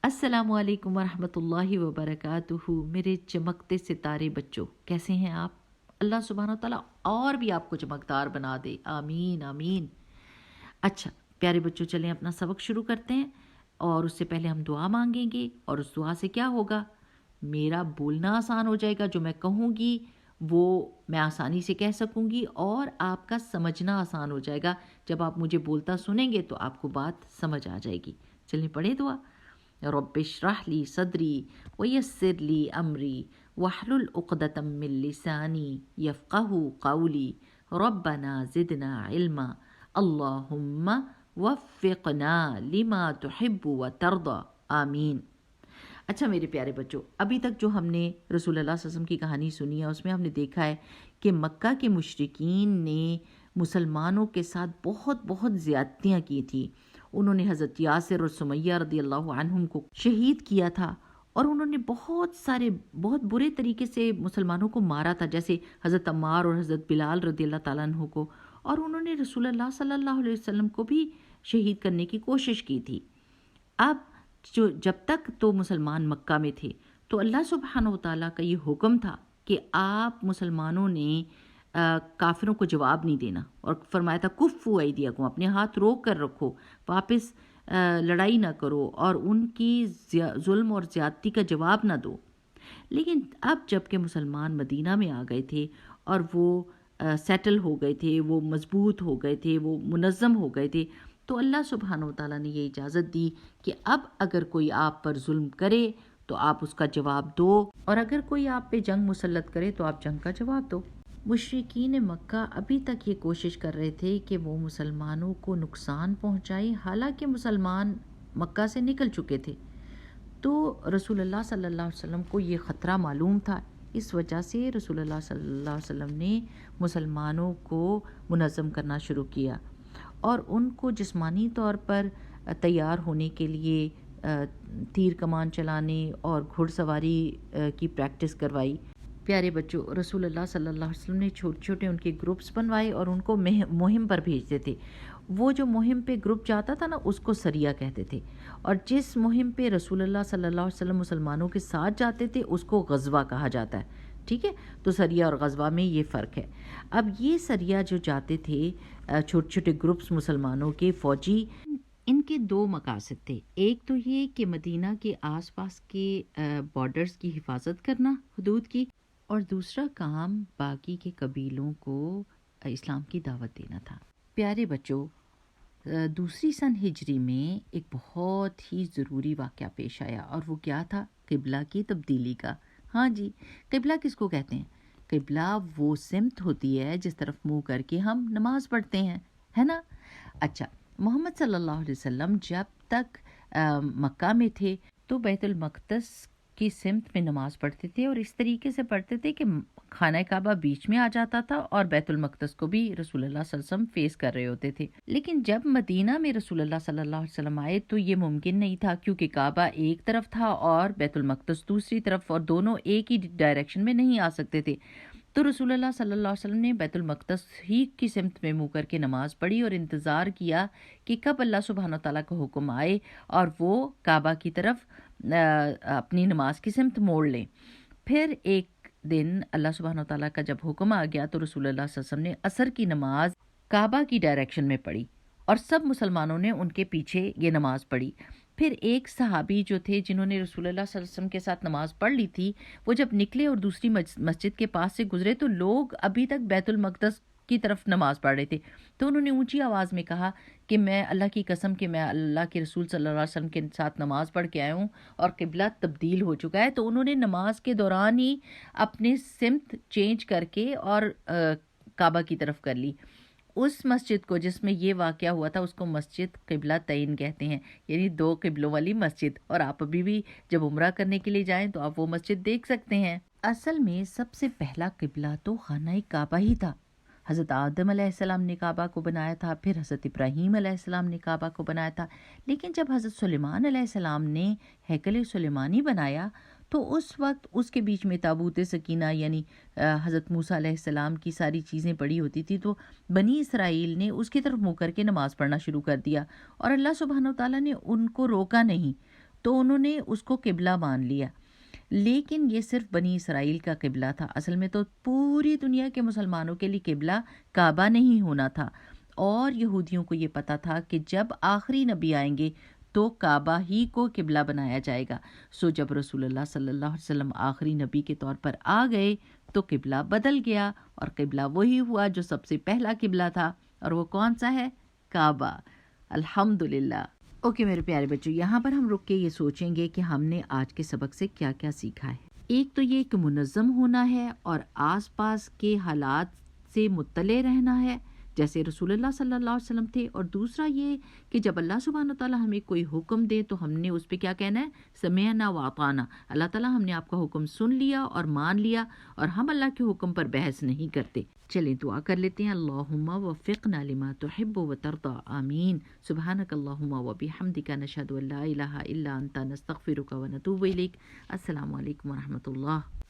السلام علیکم ورحمۃ اللہ وبرکاتہ۔ میرے چمکتے ستارے بچوں، کیسے ہیں آپ؟ اللہ سبحانہ و تعالیٰ اور بھی آپ کو چمکدار بنا دے، آمین آمین۔ اچھا پیارے بچوں، چلیں اپنا سبق شروع کرتے ہیں، اور اس سے پہلے ہم دعا مانگیں گے، اور اس دعا سے کیا ہوگا؟ میرا بولنا آسان ہو جائے گا، جو میں کہوں گی وہ میں آسانی سے کہہ سکوں گی، اور آپ کا سمجھنا آسان ہو جائے گا۔ جب آپ مجھے بولتا سنیں گے تو آپ کو بات سمجھ آ جائے گی۔ چلیں پڑھیں دعا۔ رب اشرح لی صدری ویسر لی امری واحلل عقدۃ من لسانی یفقہوا قولی ربنا زدنا علما اللہم وفقنا لما تحب وترضى آمین۔ اچھا میرے پیارے بچوں، ابھی تک جو ہم نے رسول اللہ صلی اللہ علیہ وسلم کی کہانی سنی ہے، اس میں ہم نے دیکھا ہے کہ مکہ کے مشرکین نے مسلمانوں کے ساتھ بہت بہت زیادتیاں کی تھیں۔ انہوں نے حضرت یاسر اور سمیہ رضی اللہ عنہم کو شہید کیا تھا، اور انہوں نے بہت برے طریقے سے مسلمانوں کو مارا تھا، جیسے حضرت عمار اور حضرت بلال رضی اللہ تعالیٰ عنہ کو، اور انہوں نے رسول اللہ صلی اللہ علیہ وسلم کو بھی شہید کرنے کی کوشش کی تھی۔ اب جب تک تو مسلمان مکہ میں تھے تو اللہ سبحانہ و تعالیٰ کا یہ حکم تھا کہ آپ مسلمانوں نے کافروں کو جواب نہیں دینا، اور فرمایا تھا کفو ایدیکم، اپنے ہاتھ روک کر رکھو، واپس لڑائی نہ کرو، اور ان کی ظلم اور زیادتی کا جواب نہ دو۔ لیکن اب جب کہ مسلمان مدینہ میں آ گئے تھے، اور وہ سیٹل ہو گئے تھے، وہ مضبوط ہو گئے تھے، وہ منظم ہو گئے تھے، تو اللہ سبحانہ و تعالیٰ نے یہ اجازت دی کہ اب اگر کوئی آپ پر ظلم کرے تو آپ اس کا جواب دو، اور اگر کوئی آپ پہ جنگ مسلط کرے تو آپ جنگ کا جواب دو۔ مشرکین مکہ ابھی تک یہ کوشش کر رہے تھے کہ وہ مسلمانوں کو نقصان پہنچائیں، حالانکہ مسلمان مکہ سے نکل چکے تھے۔ تو رسول اللہ صلی اللہ علیہ وسلم کو یہ خطرہ معلوم تھا، اس وجہ سے رسول اللہ صلی اللہ علیہ وسلم نے مسلمانوں کو منظم کرنا شروع کیا، اور ان کو جسمانی طور پر تیار ہونے کے لیے تیر کمان چلانے اور گھڑ سواری کی پریکٹس کروائی۔ پیارے بچوں، رسول اللہ صلی اللہ علیہ وسلم نے چھوٹے چھوٹے ان کے گروپس بنوائے اور ان کو مہم پر بھیجتے تھے۔ وہ جو مہم پہ گروپ جاتا تھا نا، اس کو سریہ کہتے تھے، اور جس مہم پہ رسول اللہ صلی اللہ علیہ وسلم مسلمانوں کے ساتھ جاتے تھے اس کو غزوہ کہا جاتا ہے۔ ٹھیک ہے، تو سریہ اور غزوہ میں یہ فرق ہے۔ اب یہ سریہ جو جاتے تھے، چھوٹے چھوٹے گروپس مسلمانوں کے فوجی، ان کے دو مقاصد تھے۔ ایک تو یہ کہ مدینہ کے آس پاس کے بارڈرز کی حفاظت کرنا، حدود کی، اور دوسرا کام باقی کے قبیلوں کو اسلام کی دعوت دینا تھا۔ پیارے بچوں، دوسری سن ہجری میں ایک بہت ہی ضروری واقعہ پیش آیا، اور وہ کیا تھا؟ قبلہ کی تبدیلی کا۔ ہاں جی، قبلہ کس کو کہتے ہیں؟ قبلہ وہ سمت ہوتی ہے جس طرف منہ کر کے ہم نماز پڑھتے ہیں، ہے نا؟ اچھا، محمد صلی اللہ علیہ وسلم جب تک مکہ میں تھے تو بیت المقدس کی سمت میں نماز پڑھتے تھے، اور اس طریقے سے پڑھتے تھے کہ خانہ کعبہ بیچ میں آ جاتا تھا، اور بیت المقدس کو بھی رسول اللہ صلی اللہ علیہ وسلم فیس کر رہے ہوتے تھے۔ لیکن جب مدینہ میں رسول اللہ صلی اللہ علیہ وسلم آئے تو یہ ممکن نہیں تھا، کیونکہ کعبہ ایک طرف تھا اور بیت المقدس دوسری طرف، اور دونوں ایک ہی ڈائریکشن میں نہیں آ سکتے تھے۔ تو رسول اللہ صلی اللہ علیہ وسلم نے بیت المقدس ہی کی سمت میں منہ کر کے نماز پڑھی، اور انتظار کیا کہ کب اللہ سبحانہ تعالیٰ کا حکم آئے اور وہ کعبہ کی طرف اپنی نماز کی سمت موڑ لیں۔ پھر ایک دن اللہ سبحانہ تعالیٰ کا جب حکم آ گیا تو رسول اللہ صلی اللہ علیہ وسلم نے عصر کی نماز کعبہ کی ڈائریکشن میں پڑھی، اور سب مسلمانوں نے ان کے پیچھے یہ نماز پڑھی۔ پھر ایک صحابی جو تھے جنہوں نے رسول اللہ صلی اللہ علیہ وسلم کے ساتھ نماز پڑھ لی تھی، وہ جب نکلے اور دوسری مسجد کے پاس سے گزرے تو لوگ ابھی تک بیت المقدس کی طرف نماز پڑھ رہے تھے، تو انہوں نے اونچی آواز میں کہا کہ میں اللہ کی قسم کہ میں اللہ کے رسول صلی اللہ علیہ وسلم کے ساتھ نماز پڑھ کے آیا ہوں اور قبلہ تبدیل ہو چکا ہے۔ تو انہوں نے نماز کے دوران ہی اپنے سمت چینج کر کے اور کعبہ کی طرف کر لی۔ اس مسجد کو جس میں یہ واقعہ ہوا تھا اس کو مسجد قبلہ تعین کہتے ہیں، یعنی دو قبلوں والی مسجد، اور آپ ابھی بھی جب عمرہ کرنے کے لیے جائیں تو آپ وہ مسجد دیکھ سکتے ہیں۔ اصل میں سب سے پہلا قبلہ تو خانہ کعبہ ہی تھا۔ حضرت آدم علیہ السلام نے کعبہ کو بنایا تھا، پھر حضرت ابراہیم علیہ السلام نے کعبہ کو بنایا تھا، لیکن جب حضرت سلیمان علیہ السلام نے ہیکل سلیمانی بنایا تو اس وقت اس کے بیچ میں تابوت سکینہ یعنی حضرت موسیٰ علیہ السلام کی ساری چیزیں پڑی ہوتی تھی، تو بنی اسرائیل نے اس کی طرف منہ کر کے نماز پڑھنا شروع کر دیا، اور اللہ سبحانہ و تعالیٰ نے ان کو روکا نہیں، تو انہوں نے اس کو قبلہ مان لیا، لیکن یہ صرف بنی اسرائیل کا قبلہ تھا، اصل میں تو پوری دنیا کے مسلمانوں کے لیے قبلہ کعبہ نہیں ہونا تھا، اور یہودیوں کو یہ پتہ تھا کہ جب آخری نبی آئیں گے تو کعبہ ہی کو قبلہ بنایا جائے گا۔ سو جب رسول اللہ صلی اللہ علیہ وسلم آخری نبی کے طور پر آ گئے تو قبلہ بدل گیا، اور قبلہ وہی ہوا جو سب سے پہلا قبلہ تھا، اور وہ کون سا ہے؟ کعبہ۔ الحمدللہ۔ اوکے میرے پیارے بچوں، یہاں پر ہم رک کے یہ سوچیں گے کہ ہم نے آج کے سبق سے کیا کیا سیکھا ہے۔ ایک تو یہ کہ منظم ہونا ہے اور آس پاس کے حالات سے مطلع رہنا ہے جیسے رسول اللہ صلی اللہ علیہ وسلم تھے، اور دوسرا یہ کہ جب اللہ سبحانہ تعالیٰ ہمیں کوئی حکم دے تو ہم نے اس پہ کیا کہنا ہے؟ سمعنا واطعنا۔ اللہ تعالیٰ ہم نے آپ کا حکم سن لیا اور مان لیا، اور ہم اللہ کے حکم پر بحث نہیں کرتے۔ چلیں دعا کر لیتے ہیں۔ اللہم وفقنا لما تحب وترضى، آمین۔ سبحانک اللہم وبحمدک، نشہد ان لا الہ الا انت، نستغفرک ونتوب الیک۔ السلام علیکم ورحمۃ اللہ۔